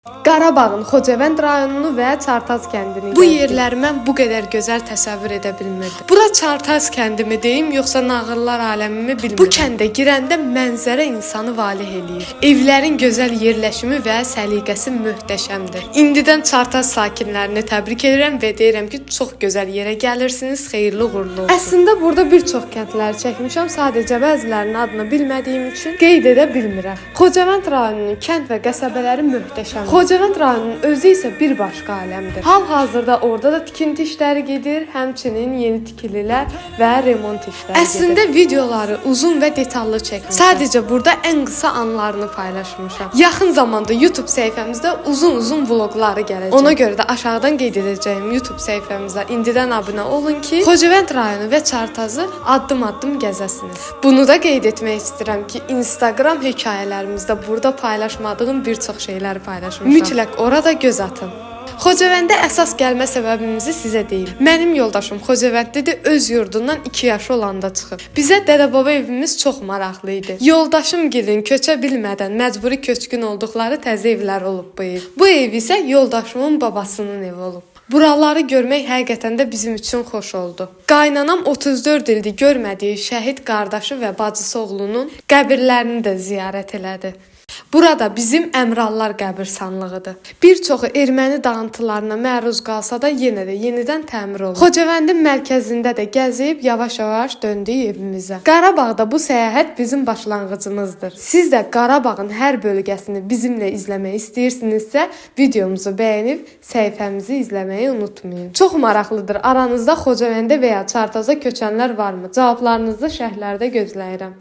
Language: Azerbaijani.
Qarabağın Xocavənd rayonunu və Çartaz kəndini. Bu yerləri mən bu qədər gözəl təsəvvür edə bilmirdim. Bura Çartaz kəndimi deyim, yoxsa nağıllar aləmimi bilmirəm. Bu kəndə girəndə mənzərə insanı valeh eləyir. Evlərin gözəl yerləşimi və səliqəsi möhtəşəmdir. İndidən Çartaz sakinlərini təbrik edirəm və deyirəm ki, çox gözəl yerə gəlirsiniz, xeyirli uğurlu olsun. Əslində burada bir çox kəndləri çəkmişəm, sadəcə bəzilərinin adını bilmədiyim üçün qeyd edə bilmirəm. Xocavənd rayonunun kənd və qəsəbələri möhtəşəmdir. Xocavənd rayonunun özü isə bir başqa aləmdir. Hal-hazırda orada da tikinti işləri gedir, həmçinin yeni tikililər və remont işləri gedir. Əslində videoları uzun və detallı çəkmişəm. Sadəcə burada ən qısa anlarını paylaşmışam. Yaxın zamanda YouTube səhifəmizdə uzun vloqları gələcək. Ona görə də aşağıdan qeyd edəcəyim YouTube səhifəmizə indidən abunə olun ki, Xocavənd rayonu və Çartazı addım-addım gəzəsiniz. Bunu da qeyd etmək istəyirəm ki, Instagram hekayələrimizdə burada paylaşmadığım bir çox şeyləri paylaşmışam. Mütləq orada göz atın. Xocavəndə əsas gəlmə səbəbimizi sizə deyim. Mənim yoldaşım Xocavəndlidir, öz yurdundan 2 yaşı olanda çıxıb. Bizə dədə-baba evimiz çox maraqlı idi. Yoldaşım gilin köçə bilmədən məcburi köçkün olduqları təzə evlər olub bu ev. Bu ev isə yoldaşımın babasının evi olub. Buraları görmək həqiqətən də bizim üçün xoş oldu. Qaynanam 34 ildir görmədiyi şəhid qardaşı və bacısı oğlunun qəbirlərini də ziyarət elədi. Burada bizim Əmrallar qəbirstanlığıdır. Bir çoxu erməni dağıntılarına məruz qalsa da yenə də yenidən təmir olunur. Xocavəndin mərkəzində də gəzib yavaş-yavaş döndük evimizə. Qarabağda bu səyahət bizim başlanğıcımızdır. Siz də Qarabağın hər bölgəsini bizimlə izləmək istəyirsinizsə, videomuzu bəyənib səhifəmizi izləməyi unutmayın. Çox maraqlıdır. Aranızda Xocavəndə və ya Çartaza köçənlər varmı? Cavablarınızı şərhlərdə gözləyirəm.